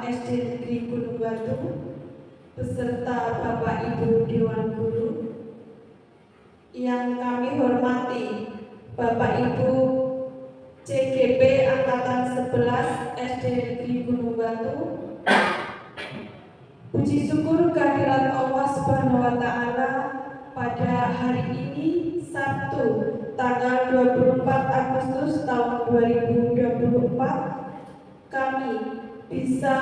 SD Negeri Gunung Batu beserta Bapak Ibu Dewan Guru. Yang kami hormati Bapak Ibu CGP Angkatan 11 SD Negeri Gunung Batu. Puji syukur kehadirat Allah Subhanahu wa Ta'ala pada hari ini Sabtu tanggal 24 Agustus tahun 2024 kami bisa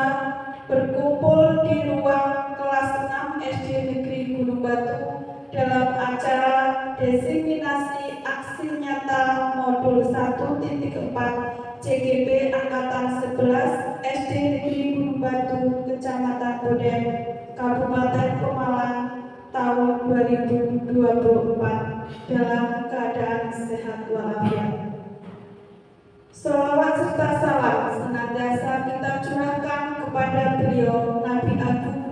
berkumpul di ruang kelas 6 SD Negeri Gunung Batu dalam acara desiminasi aksi nyata modul 1.4 CGP Angkatan 11 SD Negeri Gunung Batu Kecamatan Boden Kabupaten Pemalang tahun 2024 dalam keadaan sehat walafiat. Sholawat serta salam senantiasa kita curahkan kepada beliau Nabi Agung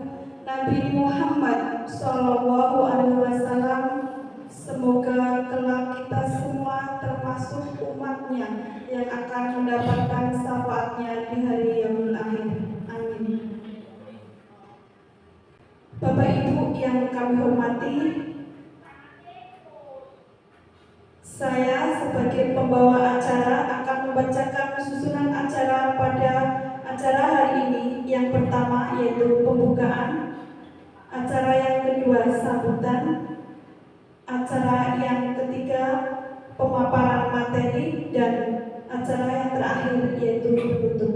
Nabi Muhammad Sallallahu Alaihi Wasallam. Semoga kelak kita semua termasuk umatnya yang akan mendapatkan syafaatnya di hari yaumul akhir. Amin. Bapak Ibu yang kami hormati, saya sebagai pembawa acara akan membacakan susunan acara pada acara hari ini. Yang pertama yaitu pembukaan, acara yang kedua sambutan, acara yang ketiga pemaparan materi, dan acara yang terakhir yaitu penutup.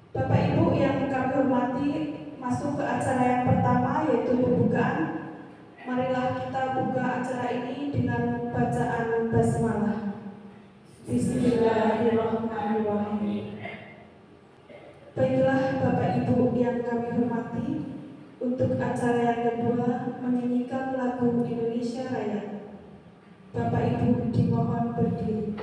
Bapak Ibu yang kami hormati, masuk ke acara yang pertama yaitu pembukaan. Marilah kita buka acara ini dengan bacaan basmalah. Bismillahirrahmanirrahim. Baiklah Bapak Ibu yang kami hormati, untuk acara yang kedua menyanyikan lagu Indonesia Raya. Bapak Ibu dimohon berdiri.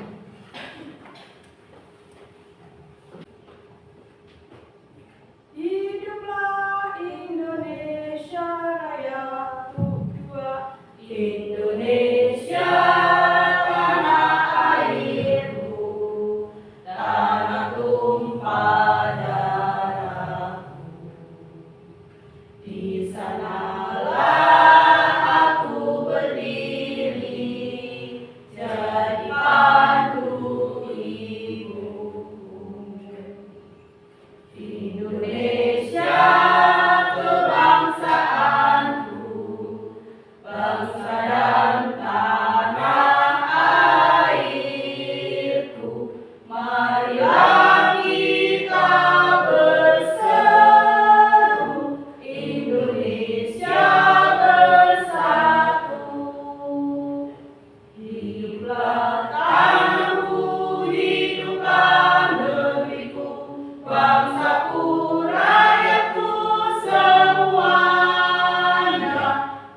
Hiduplah Indonesia Raya, Indonesia tanah airku, tanah tumpah darahku. Di sanalah aku berdiri, jadi pandu ibuku. Indonesia kebangsaanku, bangsa dan tanah airku. Marilah kita berseru, Indonesia bersatu. Hiduplah tanahku, hiduplah negeriku, bangsaku, rakyatku semuanya.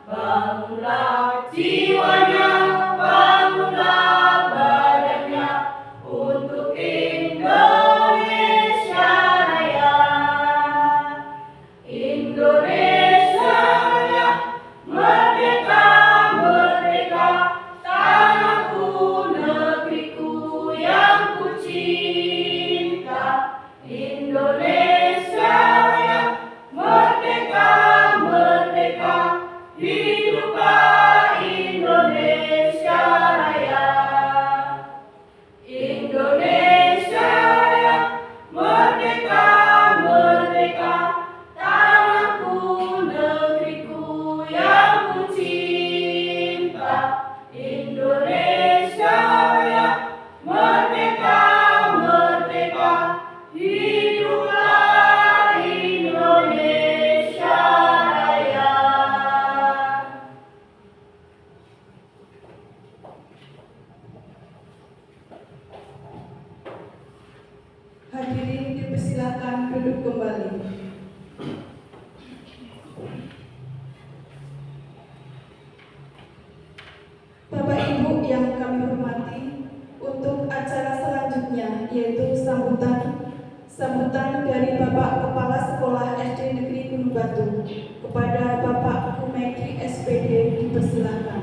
Bangunlah jiwanya, bangunlah badannya untuk Indonesia Raya. Indonesia Raya, merdeka, merdeka, tanahku, negeriku yang ku cinta. Indonesia Raya, merdeka, merdeka, hiduplah Indonesia Raya. Indonesia Raya, merdeka, merdeka, tanahku, negeriku yang ku cinta. Indonesia Raya, merdeka, merdeka, hiduplah Indonesia Raya. Hadirin dipersilakan duduk kembali. Bapak Ibu yang kami hormati, untuk acara selanjutnya yaitu sambutan dari Bapak Kepala Sekolah SD Negeri Gunung Batu kepada Bapak Kumedi SPD, dipersilakan.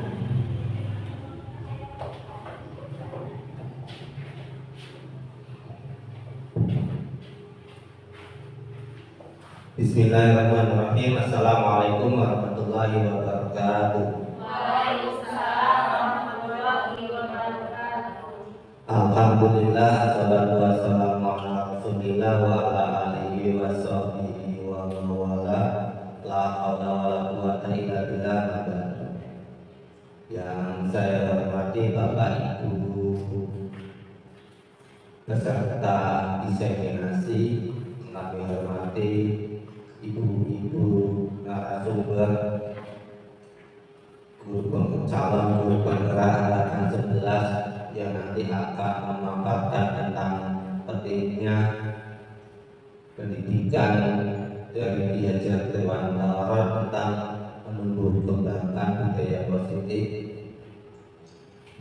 Bismillahirrahmanirrahim. Assalamualaikum warahmatullahi wabarakatuh. Waalaikumsalam warahmatullahi wabarakatuh. Alhamdulillah, assalatu wassalamu ala rasulillah wa ala alihi wa sahbihi wa mawala. La haula wa la quwata illa billah. Yang saya hormati Bapak Ibu peserta diseminasi, kami hormati ibu-ibu narasumber, calon guru penggerak angkatan 11 yang nanti akan memaparkan tentang pentingnya pendidikan dari Diajar Dewan Darat tentang menumbuh kembangkan budaya positif.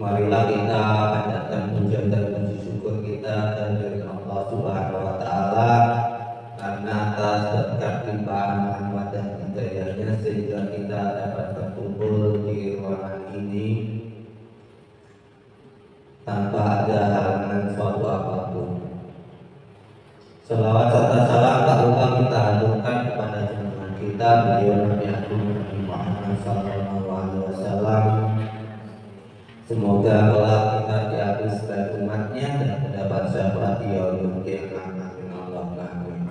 Marilah kita panjatkan puja dan puji syukur kita dari Allah Subhanahu wa Ta'ala karena atas berkat limpahan rahmat dan hidayahnya sehingga kita dapat berkumpul di ruangan ini tanpa ada halangan suatu apapun. Selawat serta salam tak lupa kita haturkan kepada junjungan kita beliau Nabi Agung Nabi Muhammad SAW. Semoga Allah kita diakui sebagai umatnya dan mendapat syafaat yaumil qiyamah. Amin Allahumma amin.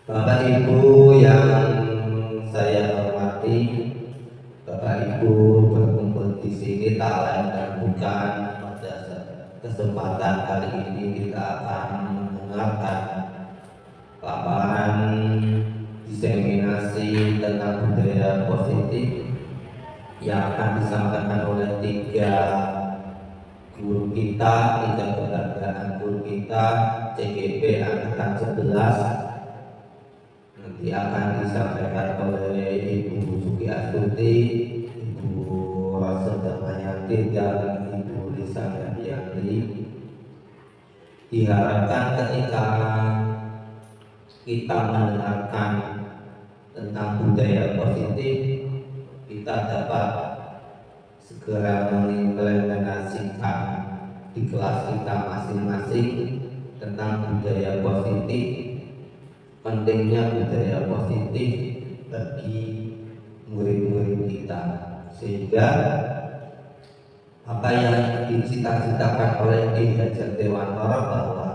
Bapak Ibu yang saya hormati, Bapak Ibu berkumpul di sini tak lain dan bukan pada kesempatan kali ini kita akan mendengarkan paparan diseminasi tentang budaya positif yang akan disampaikan oleh tiga guru kita, tiga keberadaan guru kita CGP angkatan 11. Nanti akan disampaikan oleh Ibu Suki Astuti, Ibu Rasul Damayanti dan Ibu Lisa Yanti. Diharapkan ketika kita mendengarkan tentang budaya positif, kita dapat segera mengimplementasikan di kelas kita masing-masing tentang budaya positif, pentingnya budaya positif bagi murid-murid kita, sehingga apa yang dicita-citakan oleh Diajar Dewan Darat bahwa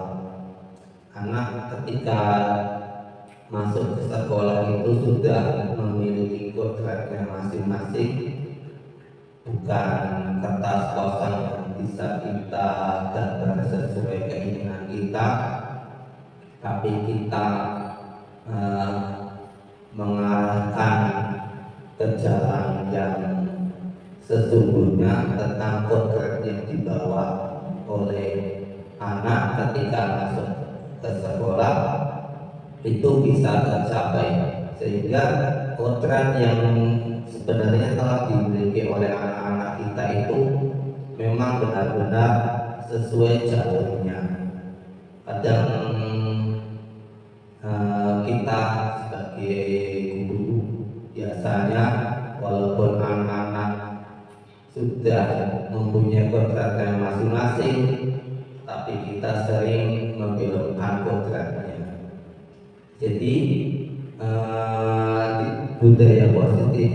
anak ketika masuk ke sekolah itu sudah memiliki kodratnya masing-masing, bukan kertas kosong yang bisa kita gambar sesuai keinginan kita, tapi kita mengarahkan ke jalan yang sesungguhnya tentang kodrat yang dibawa oleh anak ketika masuk ke sekolah itu bisa tercapai, sehingga kodrat yang sebenarnya telah dimiliki oleh anak-anak kita itu memang benar-benar sesuai jalurnya. Kadang kita sebagai guru biasanya walaupun anak-anak sudah mempunyai kodratnya masing-masing, tapi kita sering membelokkan kodratnya. Jadi budaya positif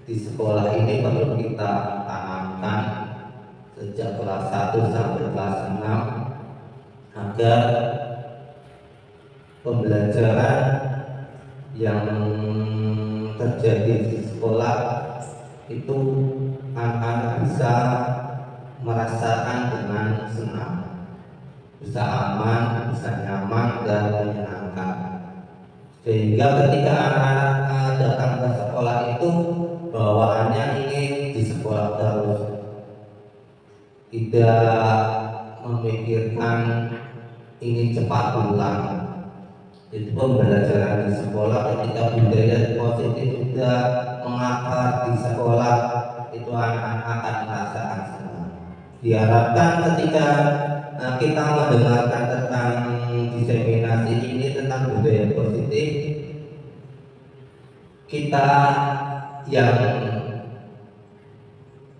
di sekolah ini perlu kita tanamkan sejak kelas 1 sampai kelas 6 agar pembelajaran yang terjadi di sekolah itu anak bisa merasakan dengan senang, bisa aman, bisa nyaman dan menyenangkan, sehingga ketika anak-anak datang ke sekolah itu bawaannya ingin di sekolah terus, tidak memikirkan ingin cepat pulang. Itu pembelajaran di sekolah ketika budaya positif sudah mengakar di sekolah, itu anak-anak akan merasakan senang. Diharapkan ketika kita mendengarkan tentang diseminasi ini tentang budaya positif, kita yang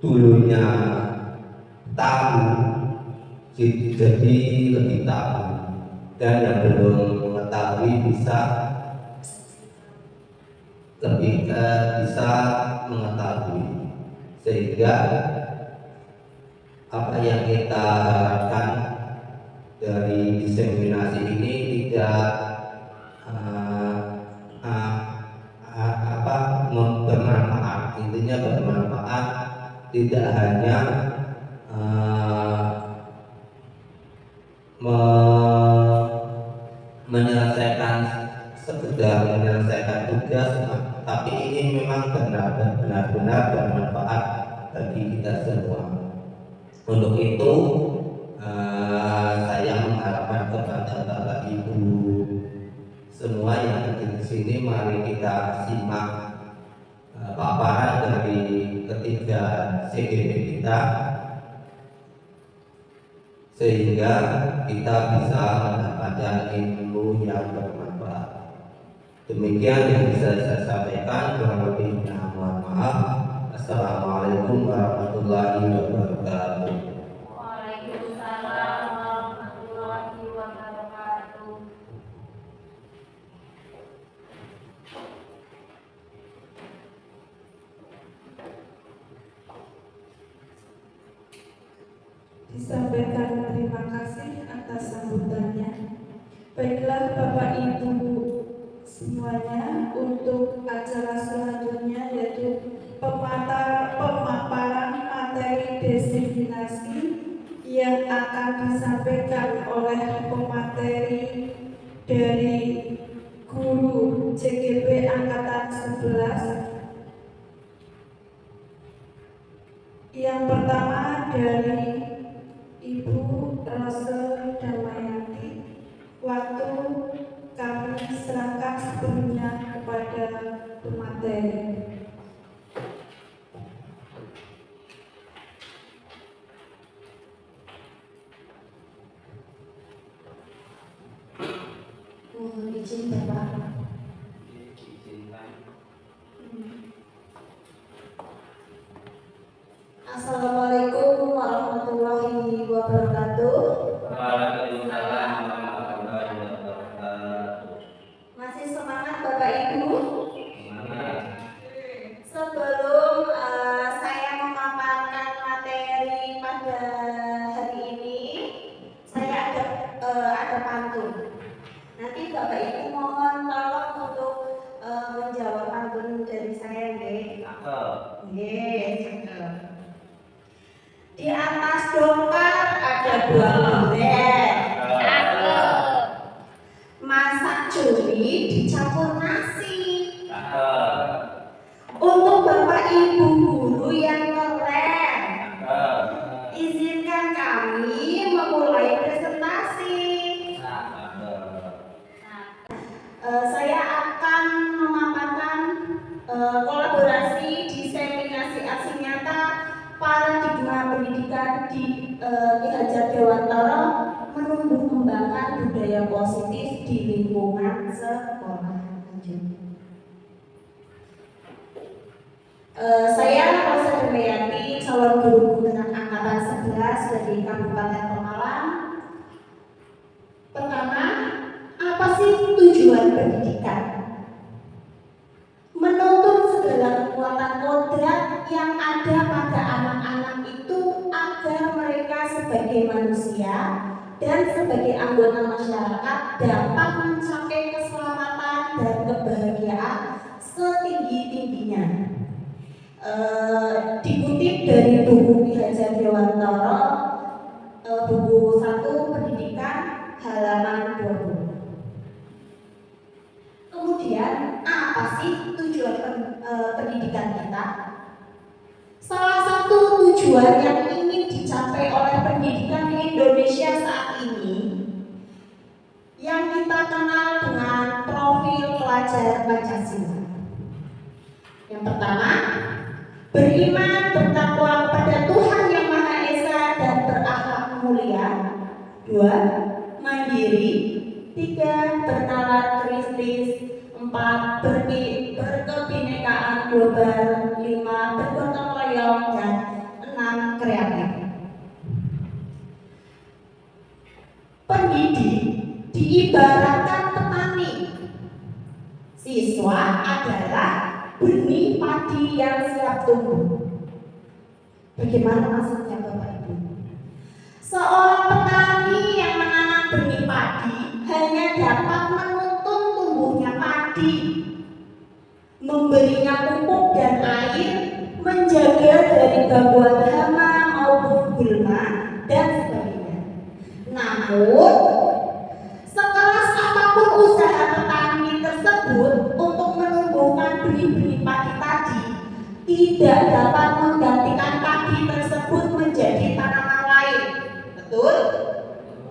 dulunya tahu jadi lebih tahu, dan yang belum mengetahui bisa bisa mengetahui, sehingga apa yang kita harapkan dari diseminasi ini tidak bermanfaat, intinya bermanfaat, tidak hanya sekedar menyelesaikan tugas, tapi ini memang benar-benar bermanfaat bagi kita semua. Untuk itu saya mengharapkan kepada Bapak Ibu semua yang ada di sini, mari kita simak paparan dari ketiga CGD kita, sehingga kita bisa mendapatkan ilmu yang bermanfaat. Demikian yang bisa saya sampaikan. Kurang lebihnya mohon maaf. Assalamualaikum warahmatullahi wabarakatuh. Waalaikumsalam warahmatullahi wabarakatuh. Disampaikan terima kasih atas sambutannya. Baiklah Bapak Ibu semuanya, untuk acara selanjutnya yaitu pemaparan materi diseminasi yang akan disampaikan oleh pemateri dari guru CGP Angkatan 11. Yang pertama dari Ibu Rose Damayanti. Waktu kami serahkan sepenuhnya kepada pemateri. Mohon izin Bapak. Assalamualaikum warahmatullahi wabarakatuh. Waalaikumsalam warahmatullahi wabarakatuh. Masih semangat Bapak Ibu? Semangat. Sebelum saya memaparkan materi pada hari ini, saya ada pantun. Nanti Bapak Ibu mohon tolong untuk menjawab pantun dari saya, nggih. Nggih. Di atas dongkar ada buah durian. Masak cumi dicampur nasi. Untuk Bapak Ibu guru yang keren, izinkan kami memulai presentasi. Saya akan memaparkan kolaborasi diseminasi aksi nyata paradigma pendidikan di Ki Hajar Dewantara menumbuh kembangkan budaya positif di lingkungan sekolah. Saya Rose Damayanti, calon guru Guruan Angkatan 11 dari Kabupaten Pemalang. Pertama, apa sih tujuan pendidikan? Menuntun segala kekuatan kodrat yang ada pada anak-anak itu agar mereka sebagai manusia dan sebagai anggota masyarakat dapat mencapai keselamatan dan kebahagiaan setinggi-tingginya. Dikutip dari buku Ki Hajar Dewantara, buku 1 Pendidikan halaman 20. Kemudian apa sih tujuan pendidikan kita? Salah satu tujuan yang ingin dicapai oleh pendidikan di Indonesia saat ini yang kita kenal dengan profil pelajar Pancasila. Yang pertama, beriman bertakwa kepada Tuhan Yang Maha Esa dan berakhlak mulia. 2. Mandiri. 3. Bernalar kritis. 4. Berkebinekaan global. 5. Bergotong royong. Dan 6. Kreatif. Pendidik diibaratkan petani. Siswa adalah benih padi yang siap tumbuh. Bagaimana maksudnya Bapak Ibu? Seorang petani yang menanam benih padi hanya dapat menuntun tumbuhnya padi, memberinya pupuk dan air, menjaga dari gangguan hama maupun gulma dan sebagainya. Namun, sekeras apapun usaha petani tersebut untuk menumbuhkan benih-benih padi tadi, tidak dapat menggantikan padi tersebut menjadi tanaman lain. Betul?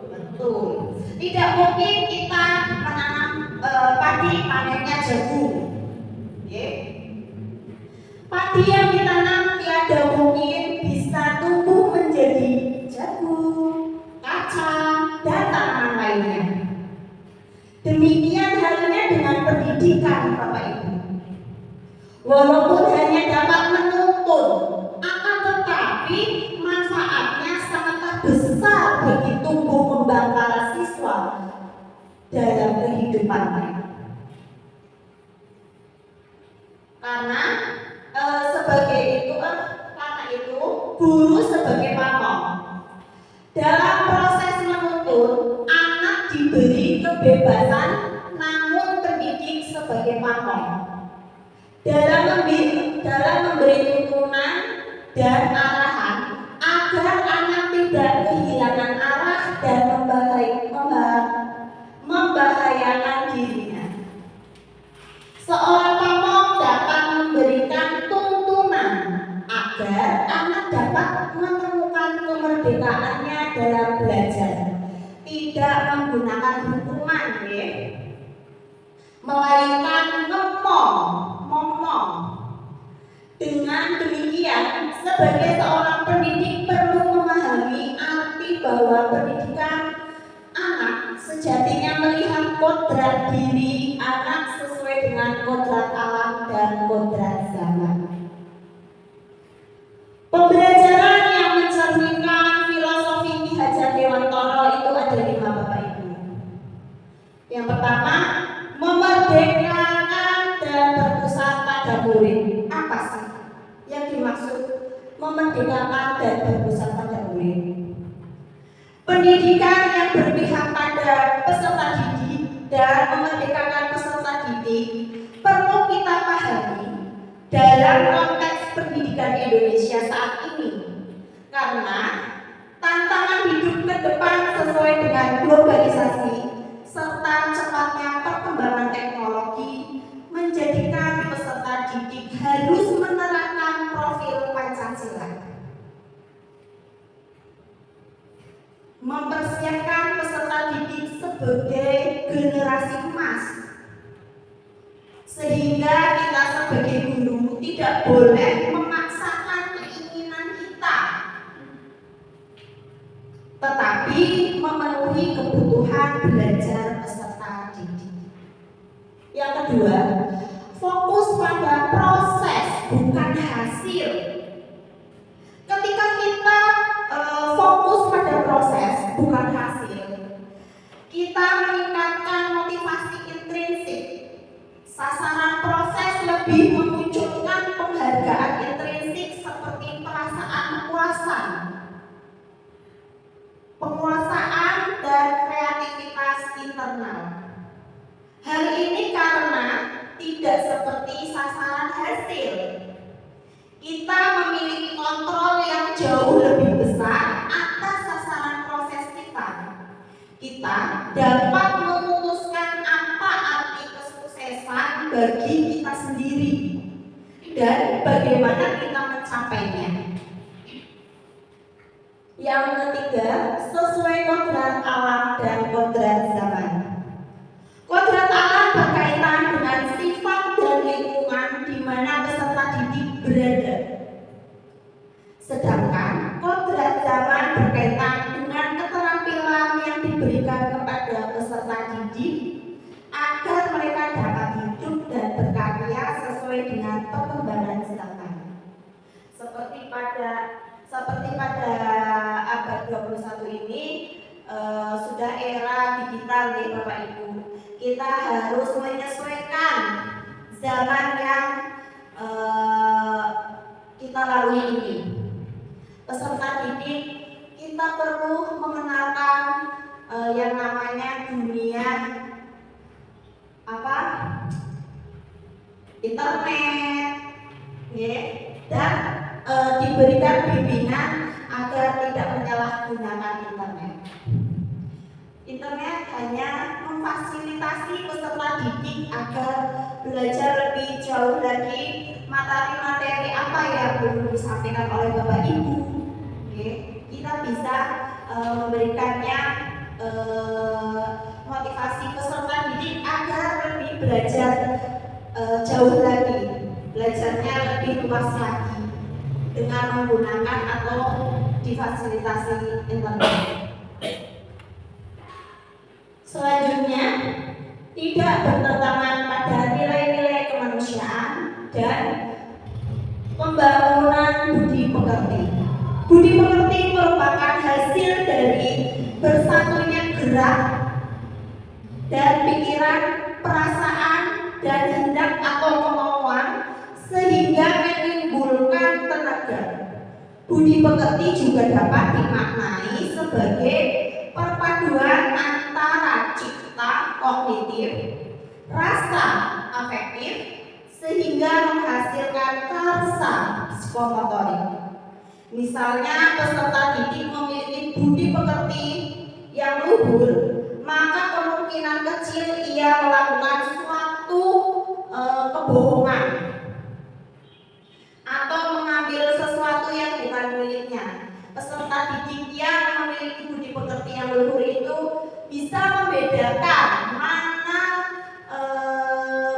Betul. Tidak mungkin kita menanam padi panennya jagung. Padi yang ditanam tiada mungkin bisa tumbuh menjadi jagung, kacang, dan tanaman lainnya. Demikian halnya dengan pendidikan Bapak Ibu. Walaupun hanya dapat menuntun, akan tetapi manfaatnya sangatlah besar bagi tumbuh kembang para siswa dalam kehidupan mereka. Karena guru sebagai pamong. Dalam proses menuntun, anak diberi kebebasan, namun pendidik sebagai pamong. Dalam memberi tuntunan dan arahan agar anak tidak kehilangan arah dan membahayakan dirinya. Seorang pamong dapat memberikan tuntunan agar anak dapat menemukan kemerdekaannya dalam belajar, tidak menggunakan hukuman, melainkan ngomong. Dengan demikian, sebagai seorang pendidik perlu memahami arti bahwa pendidikan anak sejatinya melihat kodrat diri anak sesuai dengan kodrat alam dan kodrat zaman. Pembelajaran yang mencerminkan filosofi Ki Hajar Dewantara itu ada 5 Bapak Ibu. Yang pertama, memerdekakan dan berpusat pada murid. Apa sih yang dimaksud memerdekakan dan berpusat pada murid? Pendidikan yang berpihak pada peserta didik dan memerdekakan peserta didik perlu kita pahami dalam konteks pendidikan Indonesia saat ini, karena tantangan hidup ke depan sesuai dengan globalisasi serta cepatnya perkembangan teknologi menjadikan peserta didik harus menerapkan profil Pancasila, mempersiapkan peserta didik sebagai generasi emas, sehingga kita sebagai guru tidak boleh memaksakan keinginan kita, tetapi memenuhi kebutuhan belajar peserta didik. Yang kedua, fokus pada proses bukan hasil. Ketika kita fokus pada proses bukan hasil, kita meningkatkan motivasi intrinsik. Sasaran proses lebih memunculkan penghargaan intrinsik seperti perasaan penguasaan dan kreativitas internal. Hal ini karena tidak seperti sasaran hasil. Kita memiliki kontrol yang jauh lebih besar atas sasaran proses kita. Kita dapat memutuskan apa arti kesuksesan bagi kita sendiri dan bagaimana kita mencapainya. Yang ketiga, sesuai kodrat alam dan kodrat zaman. Kodrat alam berkaitan dengan sifat dan lingkungan di mana peserta didik berada. Sedangkan kodrat zaman berkaitan dengan keterampilan yang diberikan kepada peserta didik agar mereka dapat hidup dan berkarya sesuai dengan perkembangan zaman. Seperti pada abad 21 ini, sudah era digital nih Bapak Ibu. Kita harus menyesuaikan zaman yang kita lalui ini. Peserta didik kita perlu mengenalkan yang namanya dunia internet, ya, dan diberikan bimbingan agar tidak menyalahgunakan internet. Internet hanya memfasilitasi peserta didik agar belajar lebih jauh lagi materi-materi apa yang belum disampaikan oleh Bapak Ibu. Kita bisa memberikannya motivasi peserta didik agar lebih belajar jauh lagi, belajarnya lebih luas lagi dengan menggunakan atau difasilitasi internet. Selanjutnya, tidak bertentangan pada nilai-nilai kemanusiaan dan pembangunan budi pekerti. Budi pekerti merupakan hasil dari bersatunya gerak dan pikiran, perasaan, dan hendak atau kemauan sehingga menimbulkan tenaga. Budi pekerti juga dapat dimaknai sebagai perpaduan antara cipta kognitif, rasa afektif, sehingga menghasilkan karsa psikomotorik. Misalnya peserta didik memiliki budi pekerti yang luhur, maka kemungkinan kecil ia melakukan suatu kebohongan atau mengambil sesuatu yang bukan miliknya. Peserta didik yang memiliki budi pekerti yang luhur itu bisa membedakan mana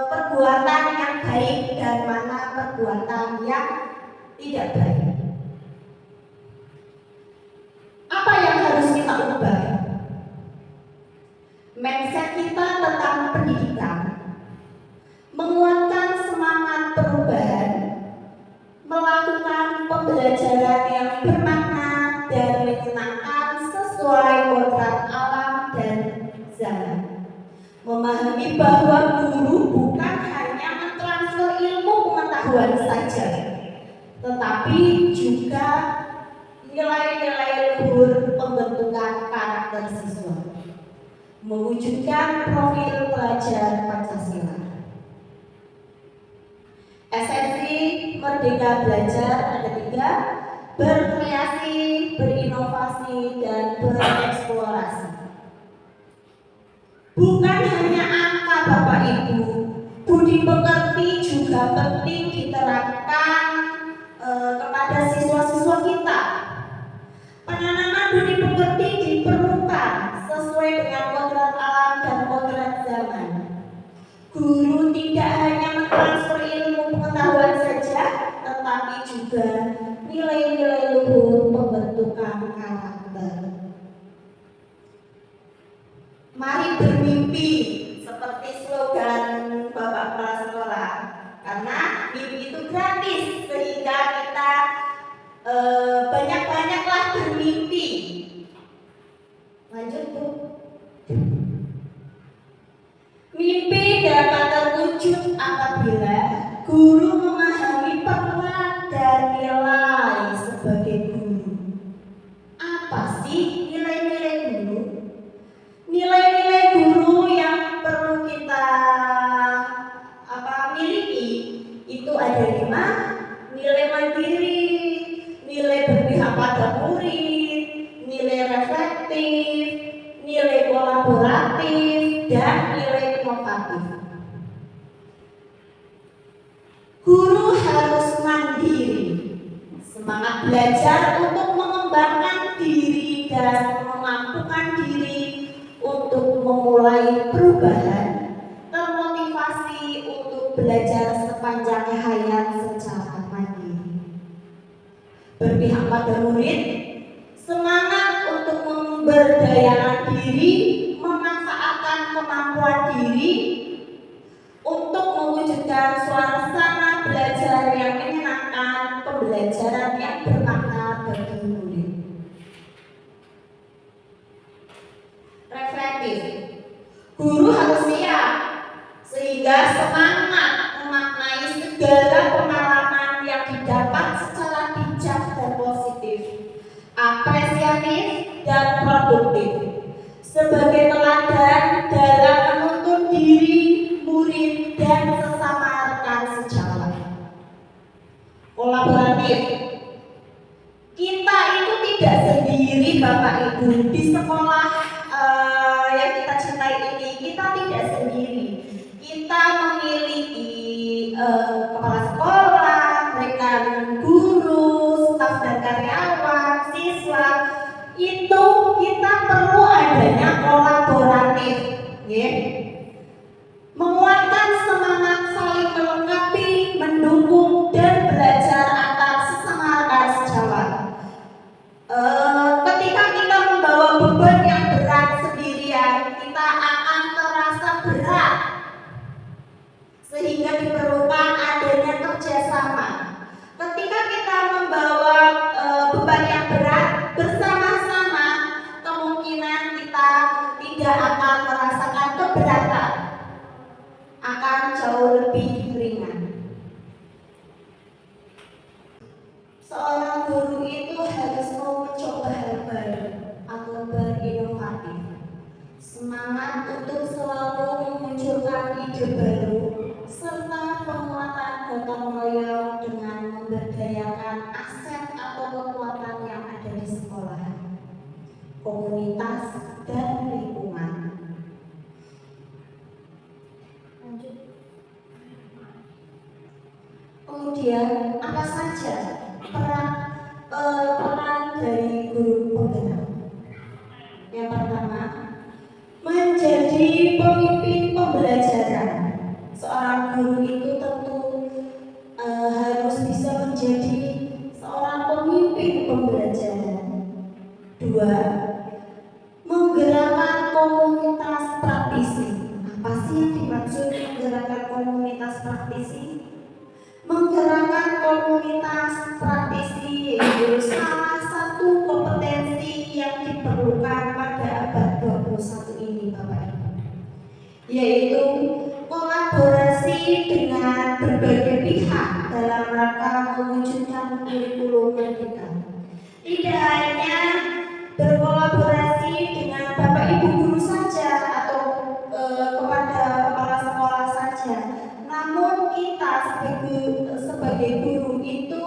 perbuatan yang baik dan mana perbuatan yang tidak baik. Apa yang harus kita ubah? Mindset kita tentang pendidikan, menguatkan semangat perubahan, melakukan pembelajaran yang bermakna dan menyenangkan sesuai kodrat alam dan zaman. Memahami bahwa guru bukan hanya mentransfer ilmu pengetahuan saja, tetapi juga nilai-nilai luhur pembentukan karakter siswa, mewujudkan profil pelajar Pancasila. Esensi merdeka belajar ada 3: berkreasi, berinovasi, dan bereksplorasi. Bukan hanya angka Bapak Ibu, budi pekerti juga penting diterapkan kepada siswa-siswa kita. Penanaman budi pekerti diperlukan sesuai dengan kodrat alam dan kodrat zaman. Guru tidak hanya mentransfer ilmu pengetahuan saja, tetapi juga nilai-nilai luhur pembentukan karakter. Mari bermimpi seperti slogan Bapak Kepala Sekolah, karena mimpi itu gratis sehingga kita banyak-banyaklah bermimpi. Lanjut Bu. Mimpi dapat terwujud apabila guru memahami peran dan nilai sebagai guru. Apa sih nilai-nilai guru? Nilai-nilai guru yang perlu kita miliki itu ada 5: nilai mandiri, nilai berpihak pada murid, nilai reflektif, nilai kolaboratif, dan nilai inovatif. Guru harus mandiri, semangat belajar untuk mengembangkan diri dan memampukan diri untuk memulai perubahan, termotivasi untuk belajar sepanjang hayat secara mandiri. Berpihak pada murid, semangat untuk memberdayakan diri, memanfaatkan kemampuan diri untuk mewujudkan suasana belajar yang menyenangkan, pembelajaran yang bermakna bagi murid. Guru harus siap sehingga semangat memaknai segala pengalaman yang didapat secara bijak dan positif, apresiatif dan produktif, sebagai teladan dalam menuntun diri, murid, dan sesama rekan sejawat. Kolaboratif. Kita itu tidak sendiri Bapak Ibu di sekolah yang kita cintai ini. Kita tidak sendiri. Kita memiliki kepala sekolah, rekan guru, staf dan karyawan, siswa. Itu kita perlu adanya kolaboratif, ya. Menguatkan semangat saling melengkapi, mendukung dan belajar antar sesama rekan sejawat. Ketika kita membawa beban yang berat sendirian, kita akan terasa berat, sehingga diperlukan adanya kerjasama. Ketika kita membawa beban yang berat bersama-sama, kemungkinan kita tidak akan merasakan keberatan, akan jauh lebih ringan. Seorang guru itu harus mau mencoba hal baru atau berinovatif, semangat untuk selalu memunculkan ide baru, serta penguatan gotong royong dengan memberdayakan aset atau kekuatan yang ada di sekolah, komunitas, dan lingkungan. Kemudian apa saja peran dari guru penggerak? Yang pertama, menjadi pemimpin pembelajaran. Seorang guru itu tentu harus bisa menjadi seorang pemimpin pembelajaran. Dua, menggerakkan komunitas praktisi. Apa sih yang dimaksud menggerakkan komunitas praktisi? Menggerakkan komunitas praktisi yaitu salah satu kompetensi yang diperlukan pada abad 21 ini Bapak Ibu, yaitu kolaborasi dengan berbagai pihak dalam rangka mewujudkan kurikulum merdeka. Tidak hanya berkolaborasi dengan Bapak Ibu guru saja atau kepada kepala sekolah saja, namun kita sebagai guru itu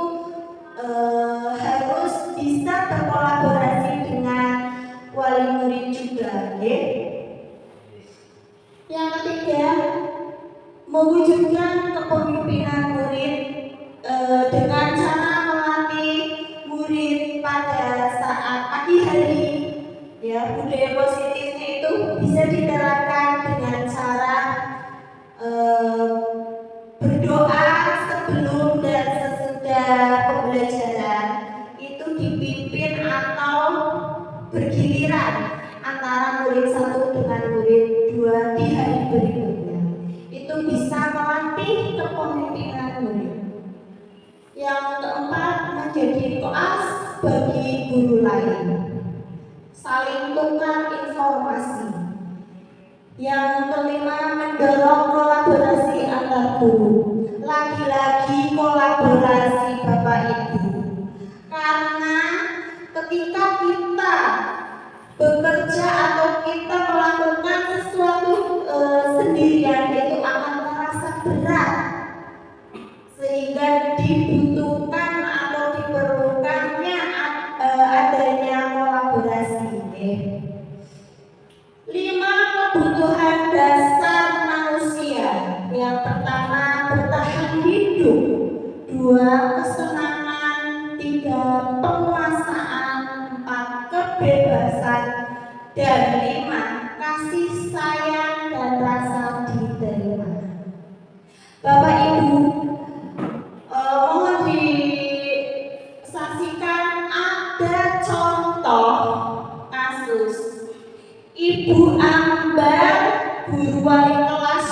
harus bisa berkolaborasi dengan wali murid juga, ya. Yang ketiga, mewujudkan kepemimpinan murid dengan cara melatih murid pada saat pagi hari, ya. Budaya positifnya itu bisa diterapkan dengan cara berdoa sebelum dan sesudah pembelajaran, itu dipimpin atau bergiliran antara murid satu dengan murid dua di hari berikutnya. Itu bisa melatih kepemimpinan murid. Yang keempat, menjadi koas bagi guru lain, saling tukar informasi. Yang kelima, mendorong kolaborasi antar guru. Lagi-lagi kolaborasi Bapak Ibu, karena ketika kita bekerja atau kita melakukan sesuatu sendirian itu akan terasa berat, sehingga dibutuhkan atau diperlukannya adanya kolaborasi. 5. Kebutuhan dasar manusia. Yang pertama, bertahan hidup. 2. Kesenangan. 3. Penguasaan. 4. Kebebasan. Dan 5. Kasih sayang dan rasa diterima. Bapak Ibu, mohon disaksikan ada contoh kasus Ibu Ambar, guru wali kelas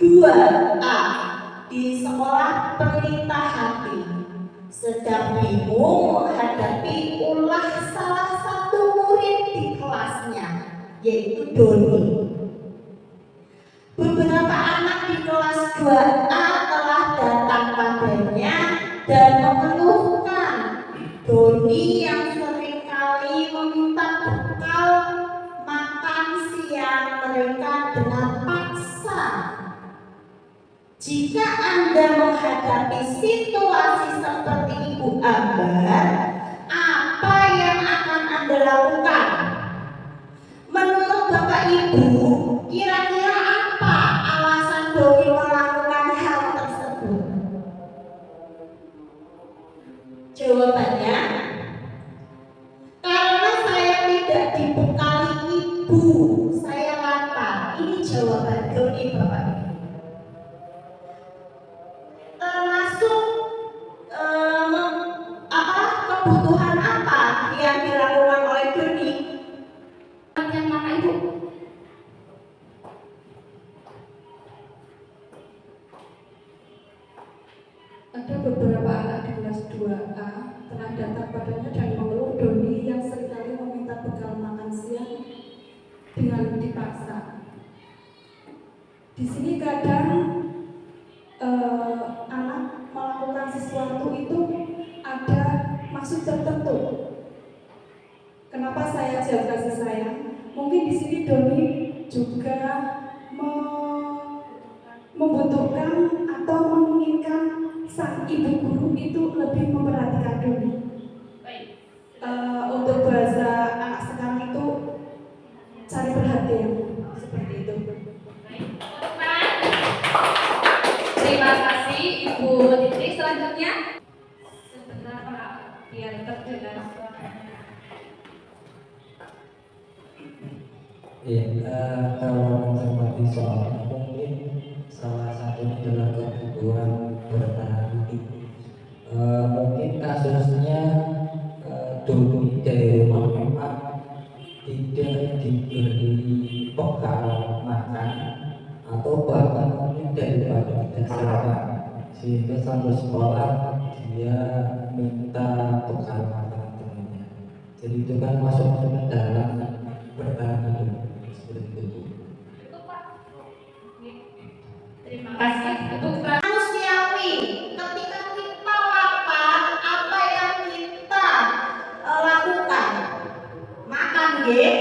2A di sekolah Pelita Hati, sedang bingung menghadapi ulah salah satu murid di kelasnya, yaitu Doni. 2A telah datang padanya dan mengeluhkan Doni yang seringkali meminta bekal makan siang mereka dengan paksa. Jika Anda menghadapi situasi seperti Ibu Ambar, apa yang akan Anda lakukan? Menurut Bapak Ibu, kira-kira apa alasan Doni melakukan hal tersebut? Jawabannya, karena saya tidak dibekali ibu, saya lapar. Ini jawaban Doni, Bapak Ibu. Termasuk kebutuhan apa yang dilakukan oleh Doni? Yang mana Ibu? Ada beberapa anak di kelas 2A telah datang padanya dan mengeluh Doni yang seringkali meminta bekal makan siang dengan dipaksa. Di sini kadang anak melakukan sesuatu itu ada maksud tertentu. Kenapa saya jawab kasih sayang? Mungkin di sini Doni juga membutuhkan atau menginginkan sang ibu guru itu lebih memperhatikan Doni. Untuk bahasa anak sekarang itu cari perhatian seperti itu. Terima kasih Ibu Titi. Selanjutnya sebentar Pak, biar terdengar suaranya. Kalau mencermati soal mungkin salah satunya adalah kebutuhan bertahan hidup. Mungkin kasusnya Doni dari rumah memang tidak diberi bekal makan atau bahkan mungkin daripada tidak sarapan, sehingga sampai sekolah dia minta bekal makan temannya. Jadi itu kan masuknya dalam bertahan hidup seperti itu. Terima kasih. Untuk Manusiawi, ketika kita lapar, apa yang kita lakukan? Makan, nggih.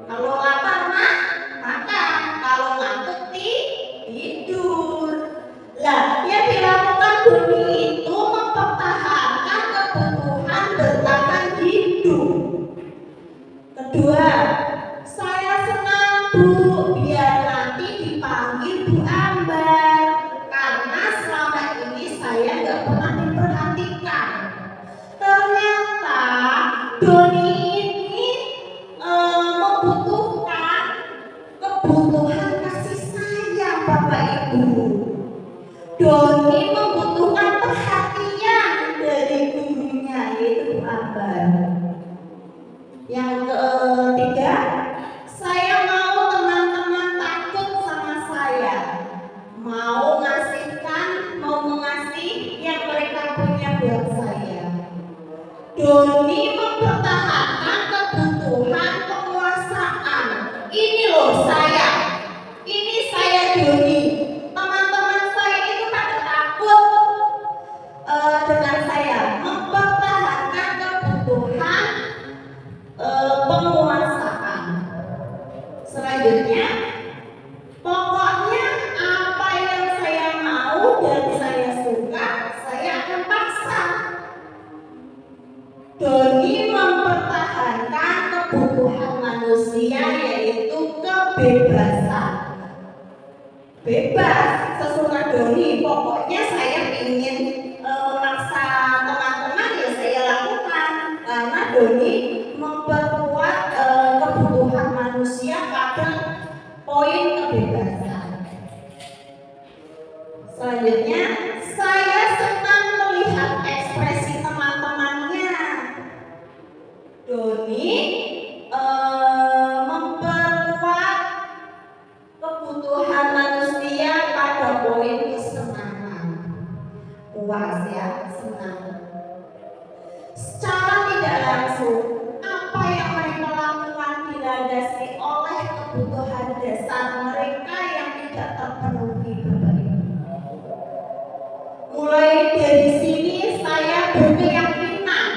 Kalau lapar makan, kalau ngantuk tidur. Lah, yang dilakukan Doni itu mempertahankan kebutuhan bertahan hidup. Kedua, saya senang Bu, biar nanti dipanggil Bu Ambar, karena selama ini saya nggak pernah diperhatikan. Ternyata Doni ini membutuhkan kebutuhan kasih sayang Bapak Ibu. Doni membutuhkan perhatian dari gurunya, yaitu Bu Ambar. Yang ketiga, saya mau teman-teman takut sama saya, mau mengasihi yang mereka punya buat saya. Doni mempertahankan kebutuhan penguasaan. Ini loh saya, ini saya Doni. Teman-teman saya itu pada takut dengan saya, mempertahankan kebutuhan penguasaan. Selanjutnya, pokoknya apa yang saya mau dan saya suka, saya akan paksa. Doni mempertahankan kebutuhan manusia, yaitu kebebasan. Bebas, sesuka Doni. Pokoknya saya ingin memaksa teman-teman, ya saya lakukan, karena Doni memperkuat kebutuhan manusia pada poin kebebasan. Selanjutnya, saya senang melihat ekspresi teman-temannya. Doni memperkuat kebutuhan manusia pada poin kesenangan. Puas ya, senang. Secara tidak langsung, apa yang mereka lakukan dilandasi oleh kebutuhan dasar mereka yang tidak terpenuhi. Mulai dari sini saya berkeyakinan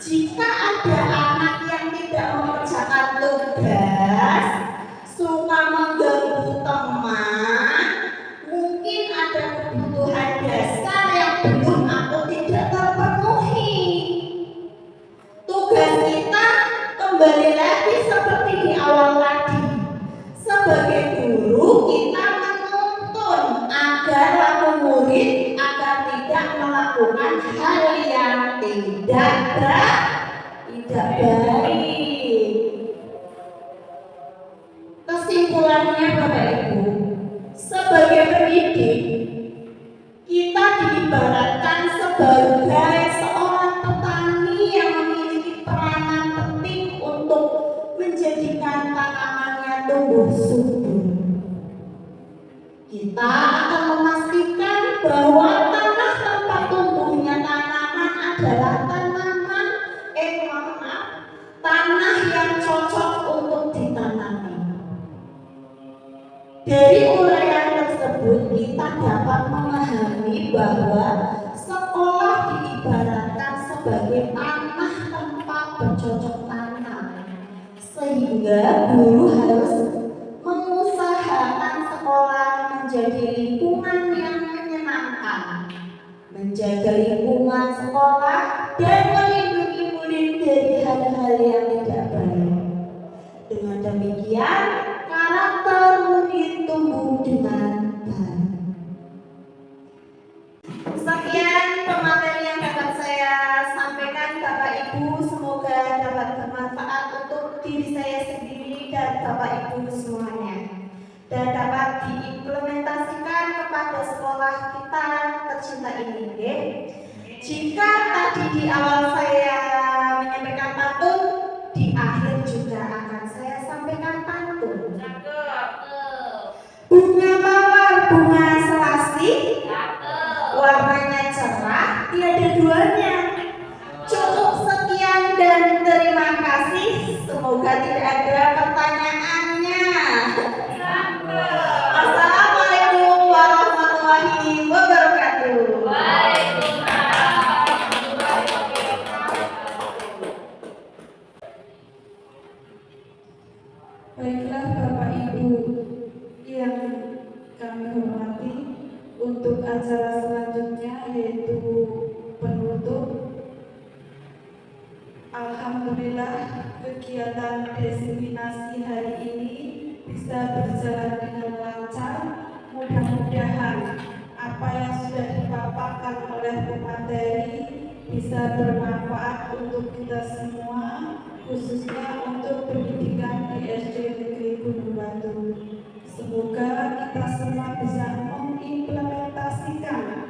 jika ada anak yang tidak mengerjakan tugas, suka mengganggu teman, mungkin ada kebutuhan dasar yang belum atau tidak terpenuhi. Tugas kita kembali lagi seperti di awal tadi. Sebagai guru kita menuntun agar murid agar tidak melakukan hal yang tidak baik. Kesimpulannya Bapak Ibu, sebagai pendidik kita diibaratkan sebagai seorang petani yang memiliki peranan penting untuk menjadikan tanamannya tumbuh subur. Kita akan memastikan bahwa tanah tempat tumbuhnya tanaman adalah tanah yang cocok untuk ditanami. Dari uraian tersebut kita dapat memahami bahwa sekolah diibaratkan sebagai tanah tempat bercocok tanam, sehingga guru harus mengusahakan sekolah menjadi lingkungan yang menyenangkan, menjaga lingkungan sekolah dan melindungi murid dari hal-hal yang tidak baik. Dengan demikian, karakter murid tumbuh dengan baik. Sekian pemateri yang dapat saya sampaikan Bapak Ibu, semoga dapat bermanfaat untuk diri saya sendiri dan Bapak Ibu semuanya, dan dapat diimplementasikan kepada sekolah kita tercinta ini. Jika tadi di awal saya menyampaikan pantun, di akhir juga akan saya sampaikan pantun. Bunga mawar, bunga selasih, warnanya cerah, tiada duanya. Cukup sekian dan terima kasih. Semoga tidak ada pertanyaannya. Assalamualaikum warahmatullahi wabarakatuh. Baiklah Bapak Ibu yang kami hormati, untuk acara selanjutnya yaitu penutup. Alhamdulillah kegiatan diseminasi hari ini bisa berjalan dengan lancar. Mudah-mudahan apa yang sudah dipaparkan oleh pemateri bisa bermanfaat untuk kita semua, khususnya untuk pendidikan di SD Negeri Gunung Batu. Semoga kita semua bisa mengimplementasikan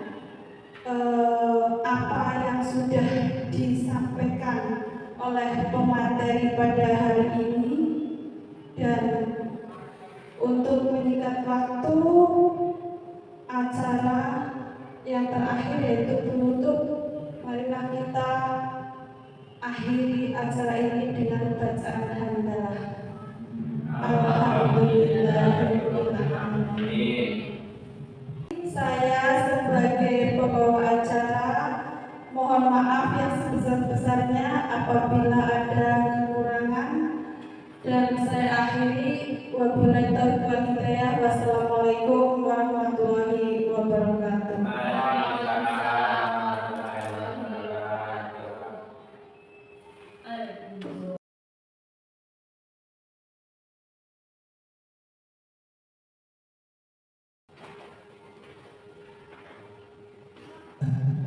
apa yang sudah disampaikan oleh pemateri pada hari ini, dan untuk menyingkat waktu acara yang terakhir yaitu penutup, marilah kita akhiri acara ini dengan bacaan hamdalah. Alhamdulillahirobbilalamin. Saya sebagai pembawa acara mohon maaf yang sebesar-besarnya apabila ada kekurangan, dan saya akhiri wabillahi taufiq wal hidayah. Wassalamualaikum warahmatullahi wabarakatuh.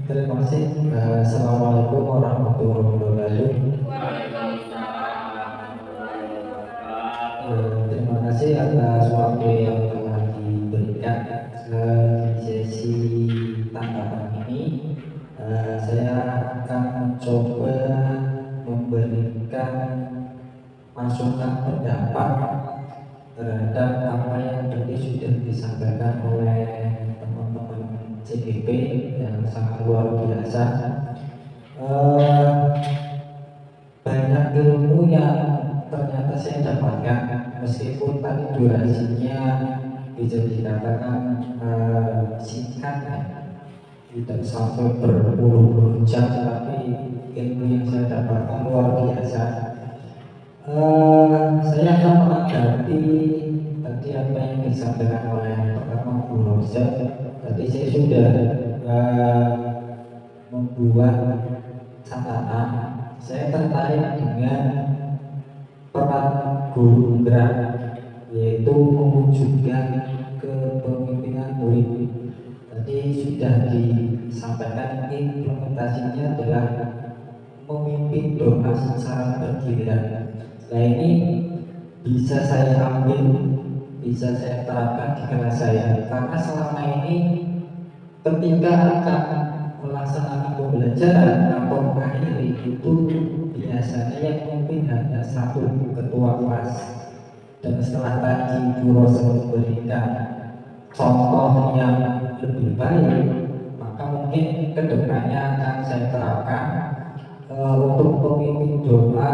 Terima kasih. Assalamualaikum warahmatullahi wabarakatuh. Terima kasih atas waktu yang telah diberikan di sesi tanggapan ini. Saya akan mencoba memberikan masukan pendapat terhadap apa yang tadi sudah disampaikan oleh teman-teman CGP yang sangat luar biasa. Banyak ilmu yang ternyata saya dapatkan, meskipun tadi durasinya bisa dikatakan singkat ya. tidak sampai berpuluh-puluh jam, tapi ilmu yang saya dapatkan luar biasa. Saya akan menanggapi tadi apa yang disampaikan oleh pertama Bu Rosa. Tadi saya sudah membuat catatan. Saya tertarik dengan peran guru gerak, yaitu mewujudkan kepemimpinan murid. Tadi sudah disampaikan implementasinya adalah memimpin doa secara bergiliran. Nah ini bisa saya ambil, bisa saya terapkan di kelas saya, karena selama ini ketika akan melaksanakan pembelajaran atau mengakhiri itu biasanya yang memimpin hanya satu ketua kelas. Dan setelah tadi Bu Rosa memberikan contoh yang lebih baik, maka mungkin kedepannya akan saya terapkan untuk pemimpin doa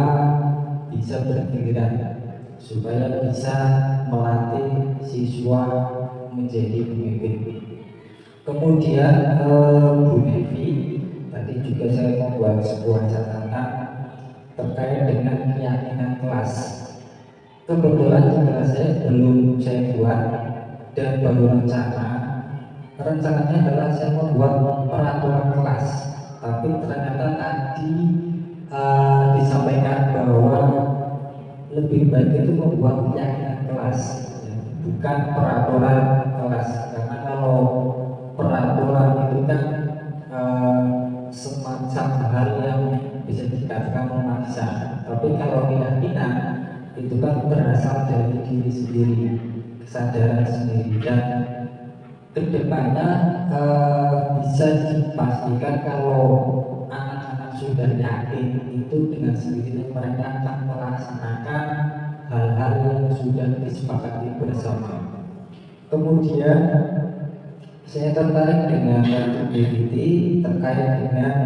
bisa bergiliran supaya bisa melatih siswa menjadi pemimpin. Kemudian Bu Devi, tadi juga saya membuat sebuah catatan terkait dengan keyakinan kelas. Kebetulan di kelas saya belum saya buat dan baru rencana. Rencananya adalah saya membuat peraturan kelas, tapi ternyata tadi disampaikan bahwa lebih baik itu membuat keyakinan kelas, bukan peraturan kelas. Karena kalau peraturan itu kan semacam hal yang bisa dikatakan memaksa, tapi kalau keyakinan itu kan berasal dari diri sendiri, kesadaran sendiri, dan kedepannya bisa dipastikan kalau anak-anak sudah yakin itu dengan sendirinya mereka akan melaksanakan hal-hal yang sudah disepakati bersama. Kemudian saya tertarik dengan activity terkait dengan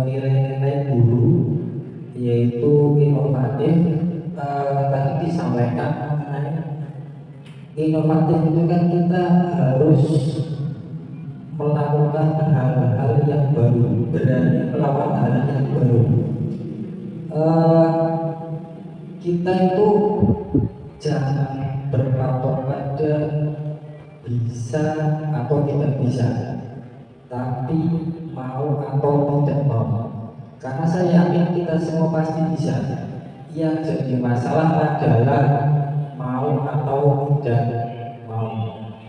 nilai-nilai guru, yaitu inovatif. Tadi disampaikan mengenai inovatif itu kan kita harus melakukan hal-hal yang baru, berani melawan hal yang baru. Kita itu jangan berpatok pada bisa atau tidak bisa, tapi mau atau tidak mau. Karena saya yakin kita semua pasti bisa. Yang jadi masalah adalah mau atau tidak mau.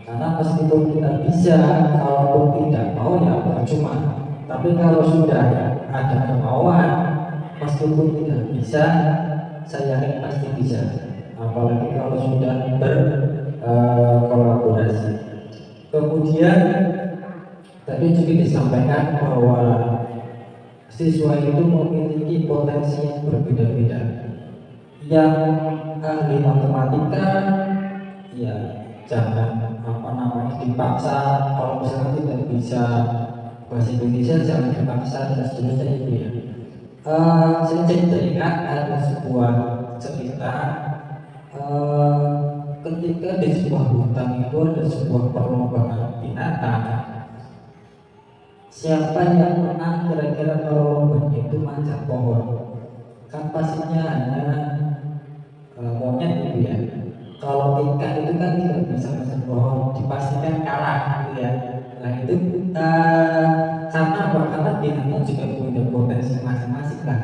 Karena meskipun kita bisa, kalaupun tidak mau ya percuma. Tapi kalau sudah ada kemauan, meskipun tidak bisa, saya yakin pasti bisa. Apalagi kalau sudah berkolaborasi. Kemudian tadi juga disampaikan bahwa siswa itu memiliki potensi yang berbeda-beda. Yang ahli matematika ya jangan dipaksa. Kalau misalnya tidak bisa bahasa Indonesia jangan dipaksa dan seterusnya itu ya. Saya teringat ada sebuah cerita ketika di sebuah hutan itu ada sebuah perlombaan binatang. Siapa yang menang kira-kira kalau lomba itu manjat pohon? Kan pastinya hanya monyet gitu ya. Kalau ikan itu kan tidak bisa manjat pohon, dipastikan kalah gitu ya. Nah itu karena apa? Karena binatang juga punya potensi masing-masing kan.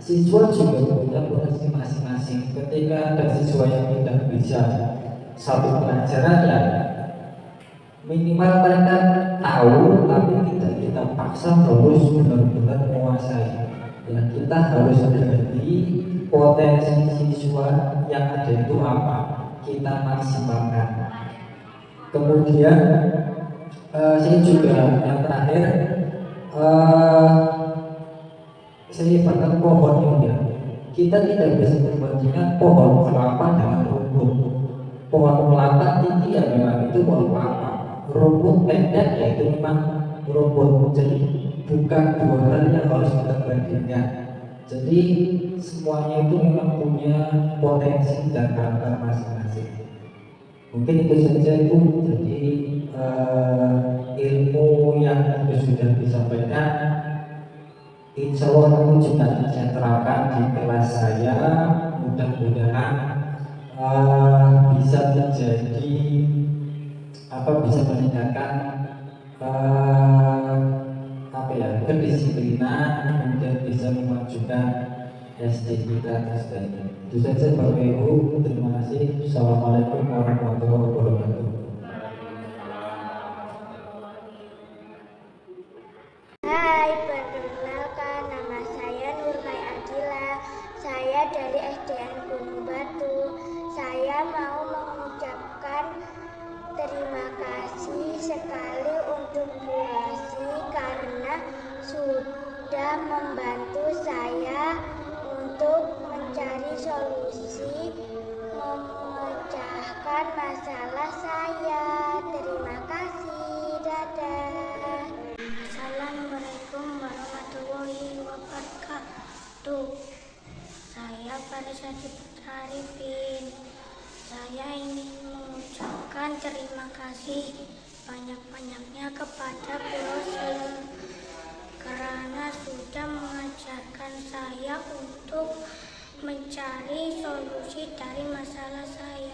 Siswa juga punya potensi masing-masing. Ketika ada siswa yang tidak bisa satu pelajaran ya minimal mereka tahu, tapi tidak kita paksa harus benar-benar menguasai. Ya kita harus menjadi potensi siswa yang ada itu apa, kita maksimalkan. Kemudian saya juga yang terakhir saya ibaratkan pohon ini ya. Kita tidak bisa membandingkan pohon kelapa dengan rumput. Pohon kelapa tinggi ya memang itu pohon kelapa. Rumput pendek ya itu memang rumput. Jadi bukan dua hal yang harus kita bandingkan. Jadi semuanya itu memang punya potensi dan karakter masing-masing. Mungkin itu saja itu. Jadi ilmu sudah disampaikan, insya Allah aku juga saya terapkan di kelas saya. Mudah-mudahan bisa menjadi bisa meningkatkan kedisiplinan, kemudian bisa memajukan SD kita dan itu saja Bapak Ibu. Terima kasih. Assalamualaikum warahmatullahi wabarakatuh. Hai, perkenalkan nama saya Nurmai Adila. Saya dari SDN Gunung Batu. Saya mau mengucapkan terima kasih sekali untuk Bu Rosi karena sudah membantu saya untuk mencari solusi memecahkan masalah saya. Terima kasih. Dadah. Assalamualaikum warahmatullahi wabarakatuh. Saya Farisa Ciputra Arifin. Saya ingin mengucapkan terima kasih banyak-banyaknya kepada Bu Rosi karena sudah mengajarkan saya untuk mencari solusi dari masalah saya.